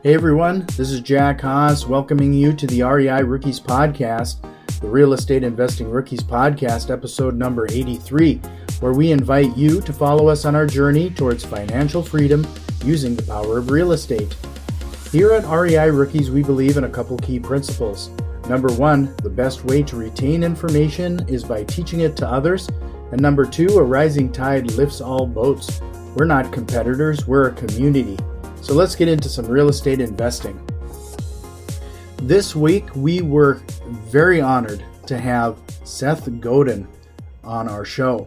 Hey everyone, this is Jack Haas welcoming you to the REI Rookies Podcast, the Real Estate Investing Rookies Podcast, episode number 83, where we invite you to follow us on our journey towards financial freedom using the power of real estate. Here at REI Rookies, we believe in a couple key principles. Number one, the best way to retain information is by teaching it to others. And number two, a rising tide lifts all boats. We're not competitors, we're a community. So let's get into some real estate investing. This week, we were very honored to have Seth Godin on our show.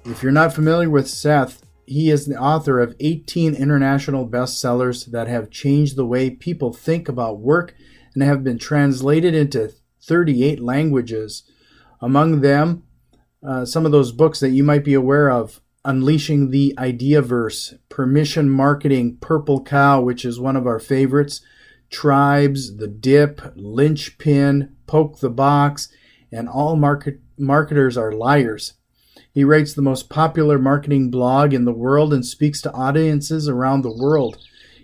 If you're not familiar with Seth, he is the author of 18 international bestsellers that have changed the way people think about work and have been translated into 38 languages. Among them, some of those books that you might be aware of: Unleashing the Ideaverse, Permission Marketing, Purple Cow, which is one of our favorites, Tribes, The Dip, Linchpin, Poke the Box, and All Marketers Are Liars. He writes the most popular marketing blog in the world and speaks to audiences around the world.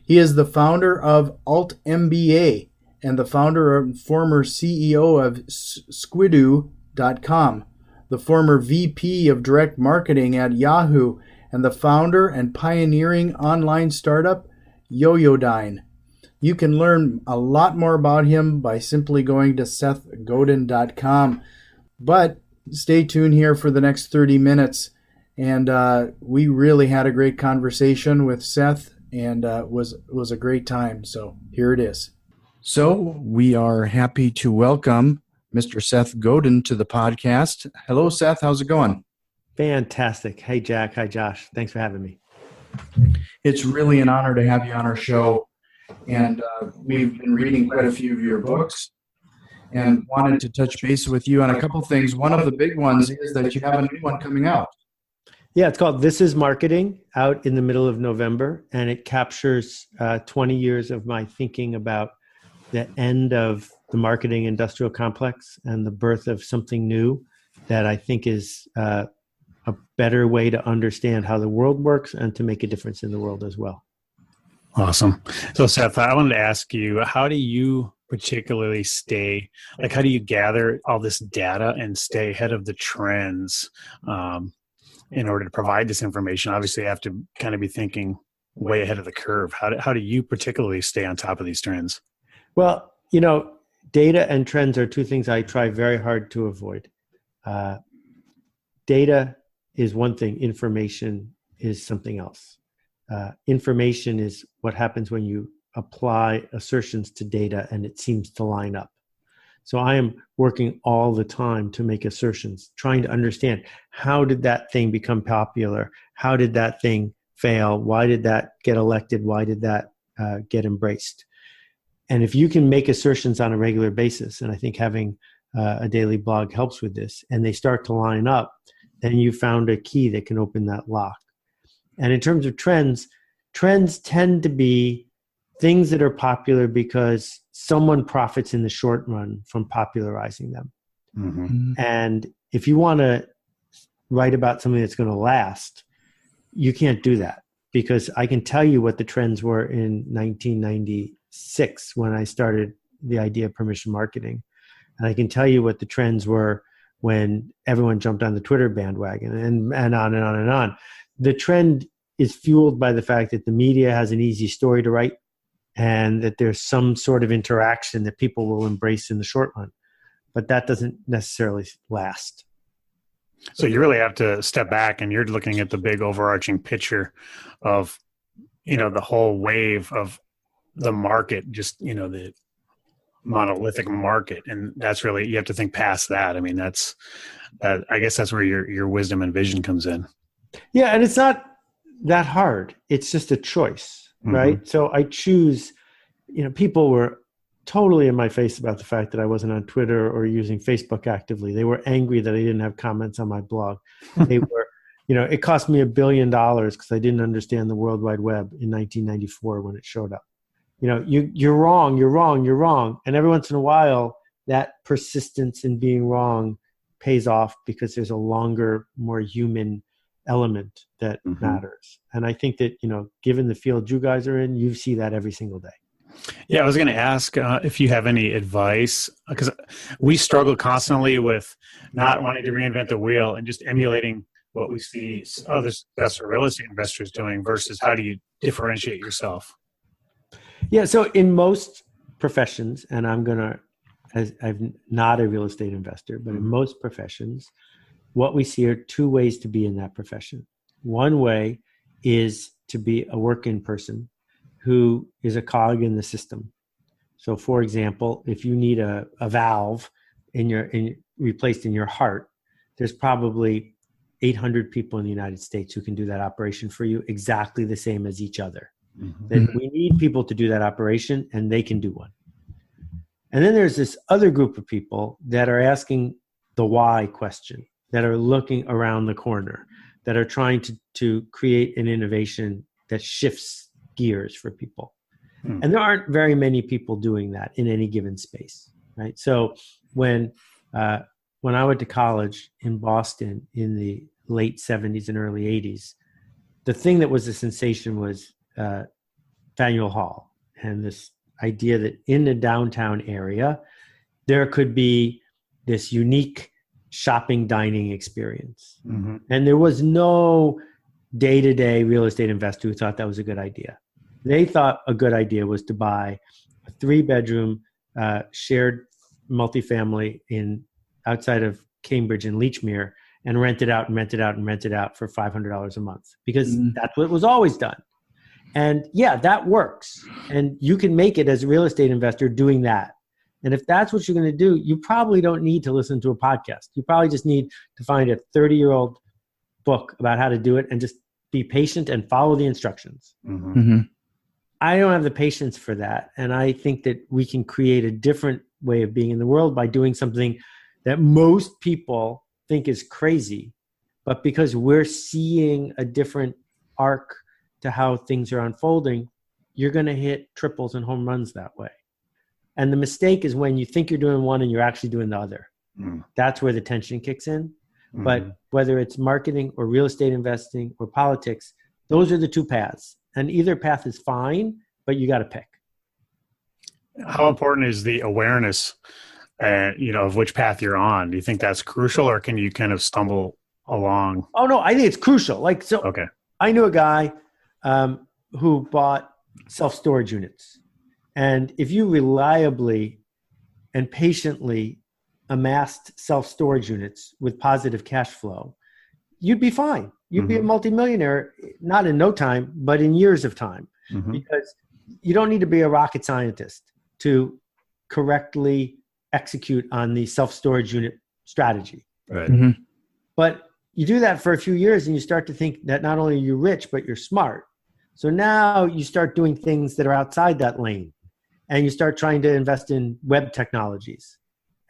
He is the founder of altMBA and the founder and former CEO of Squidoo.com. The former VP of Direct Marketing at Yahoo, and the founder and pioneering online startup, Yoyodyne. You can learn a lot more about him by simply going to SethGodin.com. But stay tuned here for the next 30 minutes. And we really had a great conversation with Seth, and was a great time. So here it is. So we are happy to welcome Mr. Seth Godin to the podcast. Hello, Seth. How's it going? Fantastic. Hey, Jack. Hi, Josh. Thanks for having me. It's really an honor to have you on our show. And we've been reading quite a few of your books and wanted to touch base with you on a couple things. One of the big ones is that you have a new one coming out. Yeah, it's called This is Marketing, out in the middle of November. And it captures 20 years of my thinking about the end of the marketing industrial complex and the birth of something new that I think is a better way to understand how the world works and to make a difference in the world as well. Awesome. So Seth, I wanted to ask you, how do you particularly how do you gather all this data and stay ahead of the trends in order to provide this information? Obviously, you have to kind of be thinking way ahead of the curve. How do you particularly stay on top of these trends? Well, data and trends are two things I try very hard to avoid. Data is one thing. Information is something else. Information is what happens when you apply assertions to data and it seems to line up. So I am working all the time to make assertions, trying to understand, how did that thing become popular? How did that thing fail? Why did that get elected? Why did that get embraced? And if you can make assertions on a regular basis, and I think having a daily blog helps with this, and they start to line up, then you found a key that can open that lock. And in terms of trends tend to be things that are popular because someone profits in the short run from popularizing them. Mm-hmm. And if you want to write about something that's going to last, you can't do that, because I can tell you what the trends were in 1996 when I started the idea of permission marketing. And I can tell you what the trends were when everyone jumped on the Twitter bandwagon, and on and on and on. The trend is fueled by the fact that the media has an easy story to write and that there's some sort of interaction that people will embrace in the short run. But that doesn't necessarily last. So you really have to step back, and you're looking at the big overarching picture of, the whole wave of the market, just, the monolithic market. And that's really, you have to think past that. I mean, I guess that's where your wisdom and vision comes in. Yeah. And it's not that hard. It's just a choice, right? Mm-hmm. So I choose, people were totally in my face about the fact that I wasn't on Twitter or using Facebook actively. They were angry that I didn't have comments on my blog. They were, it cost me $1 billion because I didn't understand the World Wide Web in 1994 when it showed up. You're wrong. And every once in a while, that persistence in being wrong pays off because there's a longer, more human element that matters. And I think that, given the field you guys are in, you see that every single day. Yeah, I was going to ask if you have any advice, because we struggle constantly with not wanting to reinvent the wheel and just emulating what we see other successful real estate investors doing versus how do you differentiate yourself? Yeah, so in most professions, and I'm not a real estate investor, but in most professions, what we see are two ways to be in that profession. One way is to be a working person who is a cog in the system. So for example, if you need a valve replaced in your heart, there's probably 800 people in the United States who can do that operation for you exactly the same as each other. That we need people to do that operation, and they can do one. And then there's this other group of people that are asking the why question, that are looking around the corner, that are trying to create an innovation that shifts gears for people. And there aren't very many people doing that in any given space, right? So when I went to college in Boston in the late 70s and early 80s, the thing that was a sensation was Faneuil Hall, and this idea that in the downtown area, there could be this unique shopping, dining experience. And there was no day-to-day real estate investor who thought that was a good idea. They thought a good idea was to buy a 3-bedroom shared multifamily outside of Cambridge and Leechmere and rent it out for $500 a month, because that's what was always done. And yeah, that works. And you can make it as a real estate investor doing that. And if that's what you're going to do, you probably don't need to listen to a podcast. You probably just need to find a 30-year-old book about how to do it and just be patient and follow the instructions. I don't have the patience for that. And I think that we can create a different way of being in the world by doing something that most people think is crazy. But because we're seeing a different arc to how things are unfolding, you're going to hit triples and home runs that way. And the mistake is when you think you're doing one and you're actually doing the other. That's where the tension kicks in. But whether it's marketing or real estate investing or politics, those are the two paths. And either path is fine, but you got to pick. How important is the awareness, of which path you're on? Do you think that's crucial, or can you kind of stumble along? Oh, no, I think it's crucial. Okay. I knew a guy who bought self-storage units. And if you reliably and patiently amassed self-storage units with positive cash flow, you'd be fine. You'd be a multimillionaire, not in no time, but in years of time. Because you don't need to be a rocket scientist to correctly execute on the self-storage unit strategy. Right. But you do that for a few years and you start to think that not only are you rich, but you're smart. So now you start doing things that are outside that lane, and you start trying to invest in web technologies.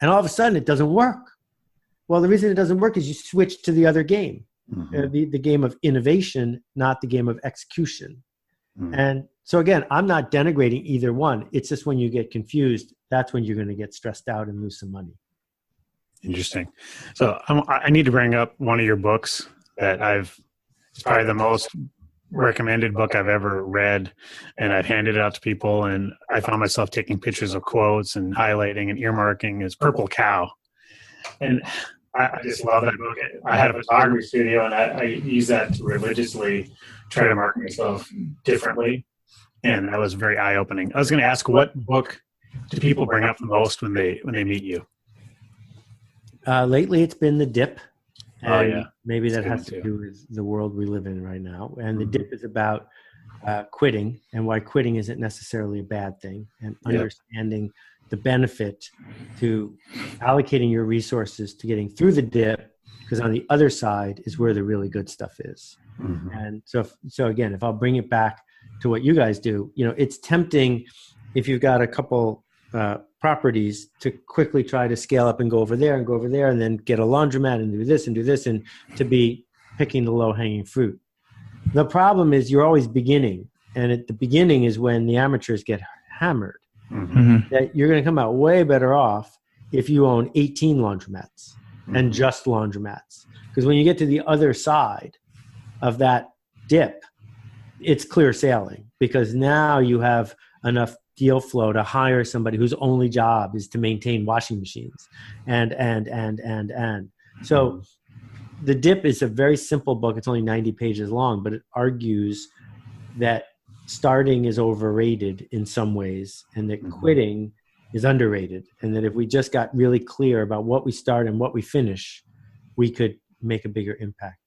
And all of a sudden it doesn't work. Well, the reason it doesn't work is you switch to the other game, the game of innovation, not the game of execution. And so again, I'm not denigrating either one. It's just when you get confused, that's when you're going to get stressed out and lose some money. Interesting. So I need to bring up one of your books that it's probably the most recommended book I've ever read, and I've handed it out to people, and I found myself taking pictures of quotes and highlighting and earmarking as Purple Cow. And I just love that book. I had a photography studio, and I use that to religiously try to market myself differently. And that was very eye-opening. I was going to ask, what book do people bring up the most when they meet you? Lately, it's been The Dip. And maybe that has to do with the world we live in right now. And The Dip is about quitting, and why quitting isn't necessarily a bad thing, and understanding the benefit to allocating your resources to getting through the dip, because on the other side is where the really good stuff is. And so again, if I'll bring it back to what you guys do, it's tempting if you've got a couple properties to quickly try to scale up and go over there and then get a laundromat and do this and to be picking the low hanging fruit. The problem is you're always beginning, and at the beginning is when the amateurs get hammered. That you're going to come out way better off if you own 18 laundromats and just laundromats. Because when you get to the other side of that dip, it's clear sailing, because now you have enough deal flow to hire somebody whose only job is to maintain washing machines, and. So The Dip is a very simple book. It's only 90 pages long, but it argues that starting is overrated in some ways, and that quitting is underrated, and that if we just got really clear about what we start and what we finish, we could make a bigger impact.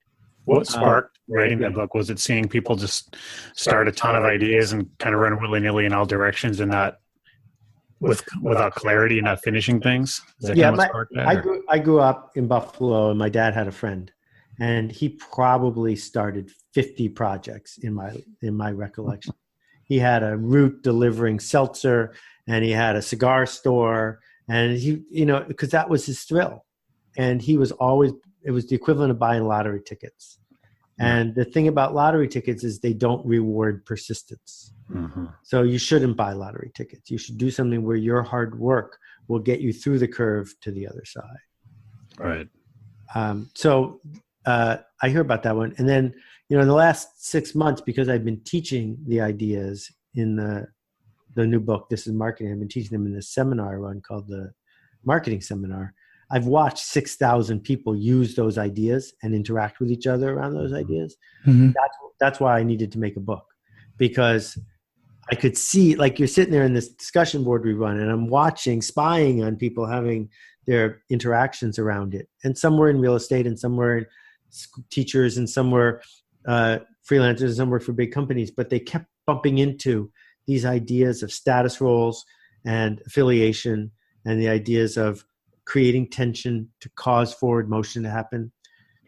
What sparked writing that book? Was it seeing people just start a ton of ideas and kind of run willy-nilly in all directions and not without clarity and not finishing things? Is that kind of what sparked that? I grew up in Buffalo, and my dad had a friend, and he probably started 50 projects in my recollection. He had a route delivering seltzer, and he had a cigar store, and he, because that was his thrill. And he was always, it was the equivalent of buying lottery tickets. And the thing about lottery tickets is they don't reward persistence. So you shouldn't buy lottery tickets. You should do something where your hard work will get you through the curve to the other side. Right. So I hear about that one. And then, in the last 6 months, because I've been teaching the ideas in the new book, This is Marketing, I've been teaching them in this seminar run called the Marketing Seminar. I've watched 6,000 people use those ideas and interact with each other around those ideas. That's why I needed to make a book, because I could see, like, you're sitting there in this discussion board we run, and I'm spying on people having their interactions around it. And some were in real estate, and some were teachers, and some were freelancers, and some worked for big companies, but they kept bumping into these ideas of status roles and affiliation, and the ideas of creating tension to cause forward motion to happen.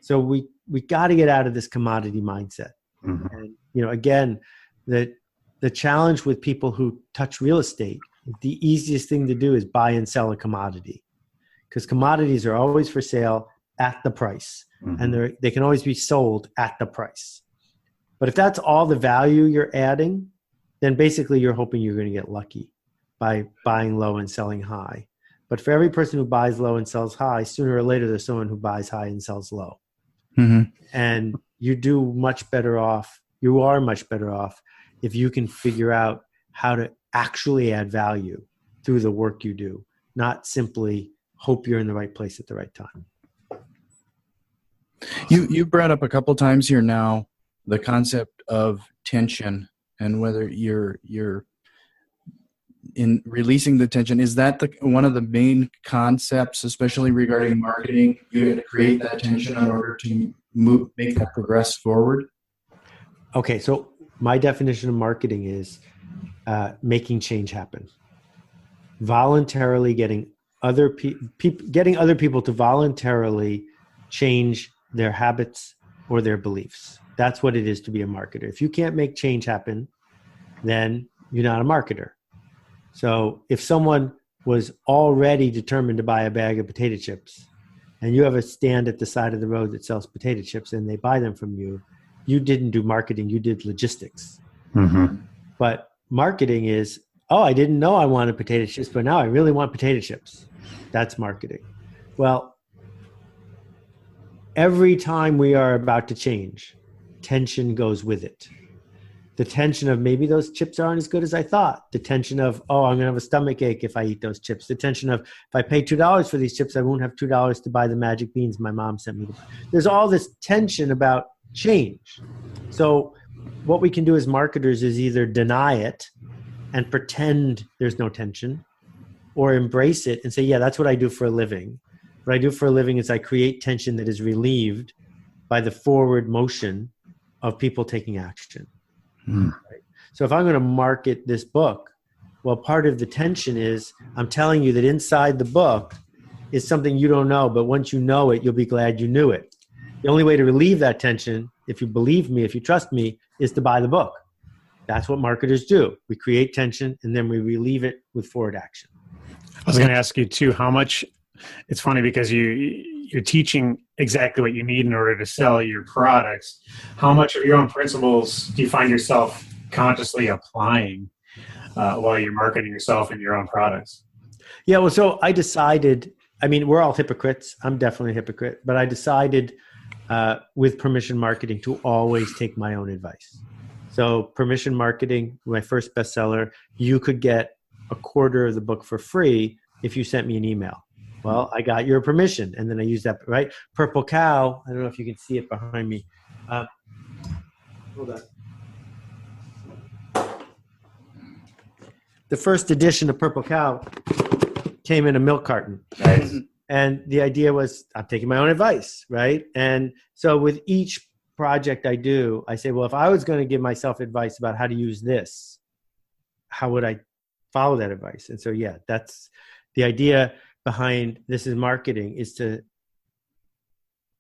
So we got to get out of this commodity mindset. And, again, the challenge with people who touch real estate, the easiest thing to do is buy and sell a commodity, because commodities are always for sale at the price, and they can always be sold at the price. But if that's all the value you're adding, then basically you're hoping you're going to get lucky by buying low and selling high. But for every person who buys low and sells high, sooner or later there's someone who buys high and sells low. And you are much better off if you can figure out how to actually add value through the work you do, not simply hope you're in the right place at the right time. You brought up a couple times here now the concept of tension, and whether you're in releasing the tension. Is that one of the main concepts, especially regarding marketing? You have to create that tension in order to make that progress forward? Okay, so my definition of marketing is making change happen. Voluntarily getting other people to voluntarily change their habits or their beliefs. That's what it is to be a marketer. If you can't make change happen, then you're not a marketer. So if someone was already determined to buy a bag of potato chips, and you have a stand at the side of the road that sells potato chips, and they buy them from you, you didn't do marketing, you did logistics. But marketing is, I didn't know I wanted potato chips, but now I really want potato chips. That's marketing. Well, every time we are about to change, tension goes with it. The tension of maybe those chips aren't as good as I thought. The tension of, I'm going to have a stomach ache if I eat those chips. The tension of, if I pay $2 for these chips, I won't have $2 to buy the magic beans my mom sent me. There's all this tension about change. So what we can do as marketers is either deny it and pretend there's no tension, or embrace it and say, yeah, that's what I do for a living. What I do for a living is I create tension that is relieved by the forward motion of people taking action. Right? So if I'm going to market this book, well, part of the tension is I'm telling you that inside the book is something you don't know, but once you know it, you'll be glad you knew it. The only way to relieve that tension, if you believe me, if you trust me, is to buy the book. That's what marketers do. We create tension and then we relieve it with forward action. I was going to ask you too, how much, it's funny because you're teaching exactly what you need in order to sell your products. How much of your own principles do you find yourself consciously applying while you're marketing yourself and your own products? Yeah, well, so I decided, we're all hypocrites. I'm definitely a hypocrite, but I decided with permission marketing to always take my own advice. So permission marketing, my first bestseller, you could get a quarter of the book for free if you sent me an email. Well, I got your permission, and then I used that, right? Purple Cow, I don't know if you can see it behind me. Hold on. The first edition of Purple Cow came in a milk carton. Nice. And the idea was, I'm taking my own advice, right? And so with each project I do, I say, well, if I was going to give myself advice about how to use this, how would I follow that advice? And so, yeah, that's the idea behind This Is Marketing, is to,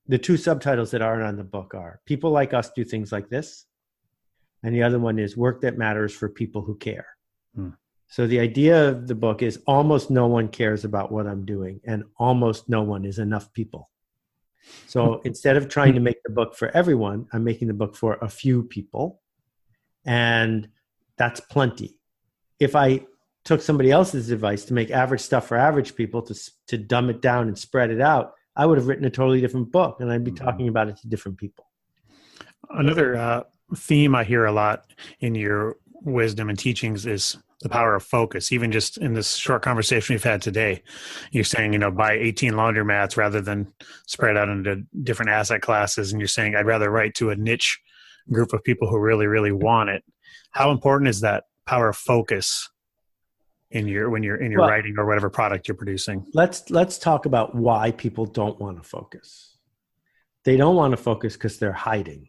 the two subtitles that aren't on the book are People Like Us Do Things Like This. And the other one is Work That Matters for People Who Care. So the idea of the book is almost no one cares about what I'm doing, and almost no one is enough people. So instead of trying to make the book for everyone, I'm making the book for a few people, and that's plenty. If I took somebody else's advice to make average stuff for average people, to dumb it down and spread it out, I would have written a totally different book, and I'd be talking about it to different people. Another theme I hear a lot in your wisdom and teachings is the power of focus. Even just in this short conversation we've had today, you're saying, buy 18 laundromats rather than spread out into different asset classes. And you're saying, I'd rather write to a niche group of people who really, really want it. How important is that power of focus when you're writing or whatever product you're producing? Let's talk about why people don't want to focus. They don't want to focus because they're hiding.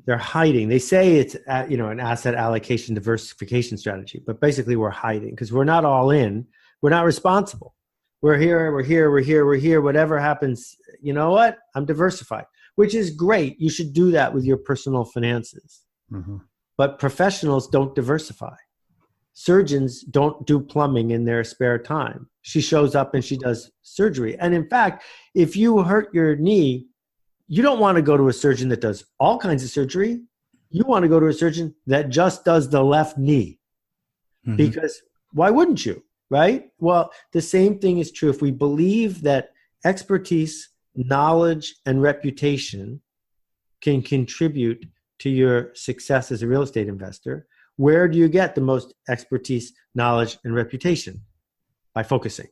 They're hiding. They say it's an asset allocation diversification strategy, but basically we're hiding because we're not all in. We're not responsible. We're here. Whatever happens, you know what? I'm diversified, which is great. You should do that with your personal finances. Mm-hmm. But professionals don't diversify. Surgeons don't do plumbing in their spare time. She shows up and she does surgery. And in fact, if you hurt your knee, you don't want to go to a surgeon that does all kinds of surgery. You want to go to a surgeon that just does the left knee. Mm-hmm. Because why wouldn't you, right? Well, the same thing is true if we believe that expertise, knowledge, and reputation can contribute to your success as a real estate investor. Where do you get the most expertise, knowledge, and reputation? By focusing,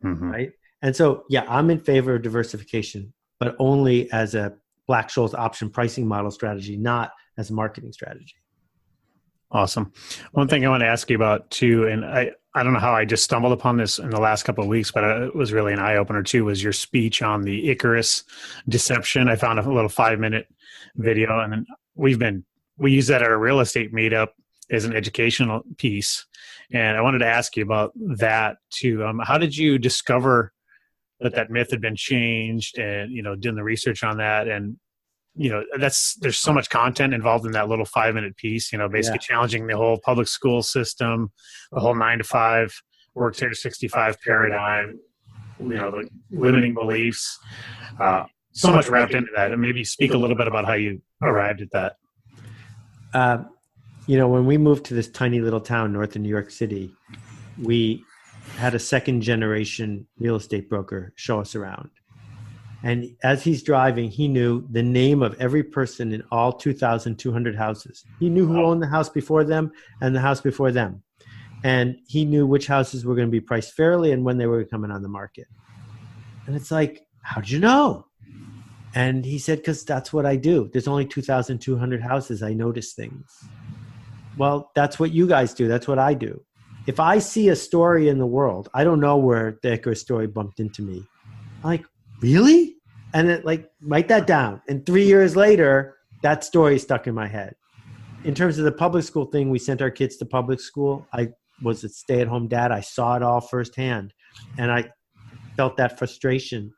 right? And so, yeah, I'm in favor of diversification, but only as a Black-Scholes option pricing model strategy, not as a marketing strategy. Awesome. One thing I want to ask you about too, and I don't know how I just stumbled upon this in the last couple of weeks, but it was really an eye-opener too, was your speech on the Icarus deception. I found a little 5-minute video, and then we use that at a real estate meetup as an educational piece. And I wanted to ask you about that too. How did you discover that myth had been changed, and, doing the research on that? And, there's so much content involved in that little 5-minute piece, basically challenging the whole public school system, the whole 9-to-5 work to 65 paradigm, the limiting beliefs, so much wrapped into that. And maybe speak a little bit about how you arrived at that. When we moved to this tiny little town north of New York City, we had a second generation real estate broker show us around. And as he's driving, he knew the name of every person in all 2,200 houses. He knew who owned the house before them and the house before them. And he knew which houses were going to be priced fairly and when they were coming on the market. And it's like, how did you know? And he said, because that's what I do. There's only 2,200 houses. I notice things. Well, that's what you guys do. That's what I do. If I see a story in the world, I don't know where the Icarus story bumped into me. I'm like, really? And it write that down. And 3 years later, that story stuck in my head. In terms of the public school thing, we sent our kids to public school. I was a stay-at-home dad. I saw it all firsthand. And I felt that frustration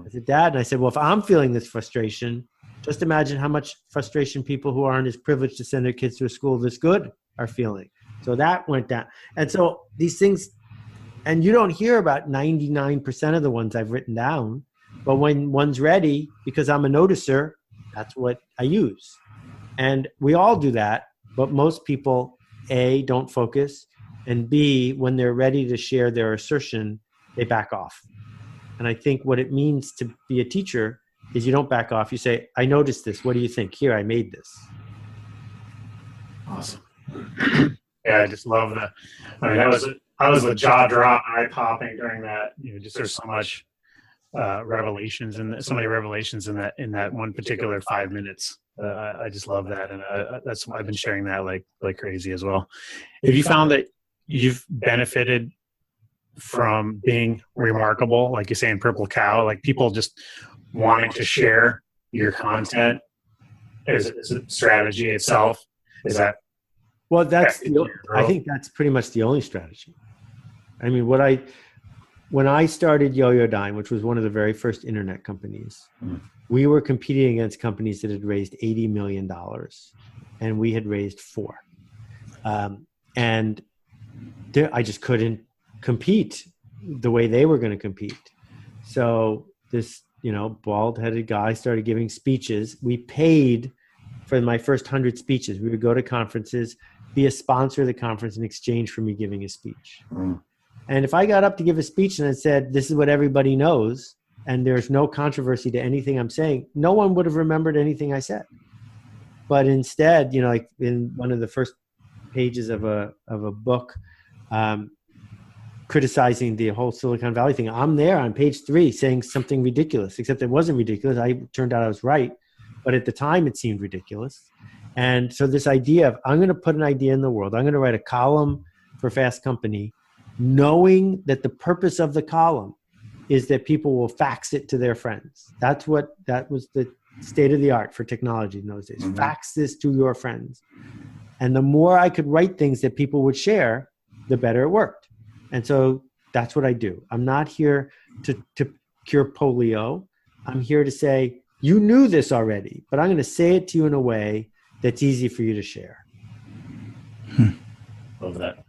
as a dad. And I said, well, if I'm feeling this frustration, just imagine how much frustration people who aren't as privileged to send their kids to a school this good are feeling. So that went down. And so these things, and you don't hear about 99% of the ones I've written down, but when one's ready, because I'm a noticer, that's what I use. And we all do that, but most people, A, don't focus, and B, when they're ready to share their assertion, they back off. And I think what it means to be a teacher is you don't back off. You say, I noticed this. What do you think? Here, I made this. Awesome. Yeah, I just love that. I mean, I was a jaw drop, eye popping during that. Just there's so much revelations and so many revelations in that one particular 5 minutes. I just love that, and that's why I've been sharing that like crazy as well. Have you found that you've benefited from being remarkable, like you say in Purple Cow, like people just wanting to share your content as a strategy itself? Is that? Well, I think that's pretty much the only strategy. I mean, when I started Yoyodyne, which was one of the very first internet companies, we were competing against companies that had raised $80 million, and we had raised $4 million. And I just couldn't compete the way they were going to compete. So this, bald-headed guy started giving speeches. We paid for my first 100 speeches. We would go to conferences, be a sponsor of the conference in exchange for me giving a speech. And if I got up to give a speech and I said, this is what everybody knows, and there's no controversy to anything I'm saying, no one would have remembered anything I said. But instead, like in one of the first pages of a book, criticizing the whole Silicon Valley thing, I'm there on page 3 saying something ridiculous, except it wasn't ridiculous. Turned out I was right. But at the time, it seemed ridiculous. And so this idea of, I'm going to put an idea in the world. I'm going to write a column for Fast Company, knowing that the purpose of the column is that people will fax it to their friends. That was the state of the art for technology in those days. Mm-hmm. Fax this to your friends. And the more I could write things that people would share, the better it worked. And so that's what I do. I'm not here to cure polio. I'm here to say, you knew this already, but I'm going to say it to you in a way that's easy for you to share. Love that.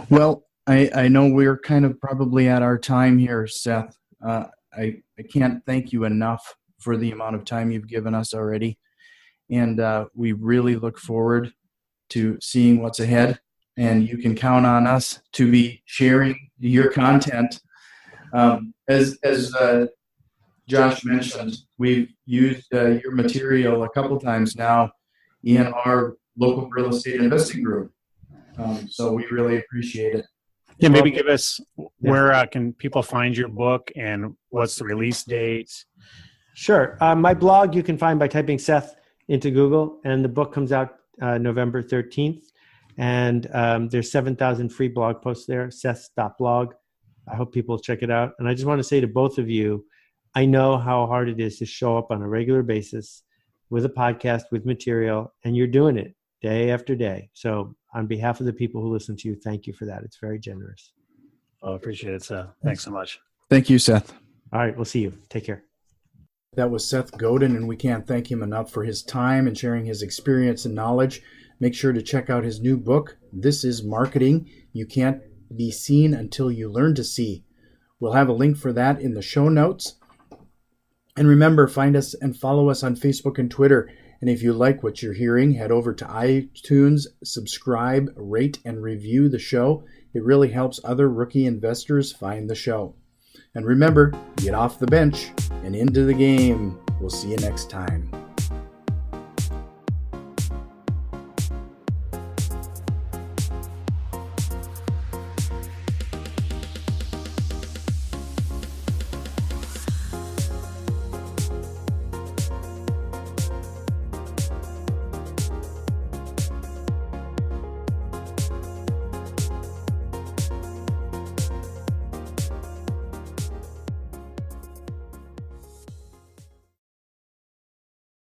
Well, I know we're kind of probably at our time here, Seth. I can't thank you enough for the amount of time you've given us already. And we really look forward to seeing what's ahead. And you can count on us to be sharing your content. As Josh mentioned, we've used your material a couple times now in our local real estate investing group. So we really appreciate it. Yeah, maybe give us where can people find your book and what's the release date? Sure. My blog you can find by typing Seth into Google, and the book comes out November 13th. And there's 7,000 free blog posts there, seth.blog. I hope people check it out. And I just want to say to both of you, I know how hard it is to show up on a regular basis with a podcast, with material, and you're doing it day after day. So on behalf of the people who listen to you, thank you for that. It's very generous. Oh, I appreciate it, Seth. Thanks so much. Thank you, Seth. All right, we'll see you. Take care. That was Seth Godin, and we can't thank him enough for his time and sharing his experience and knowledge. Make sure to check out his new book, This is Marketing. You Can't Be Seen Until You Learn to See. We'll have a link for that in the show notes. And remember, find us and follow us on Facebook and Twitter. And if you like what you're hearing, head over to iTunes, subscribe, rate, and review the show. It really helps other rookie investors find the show. And remember, get off the bench and into the game. We'll see you next time.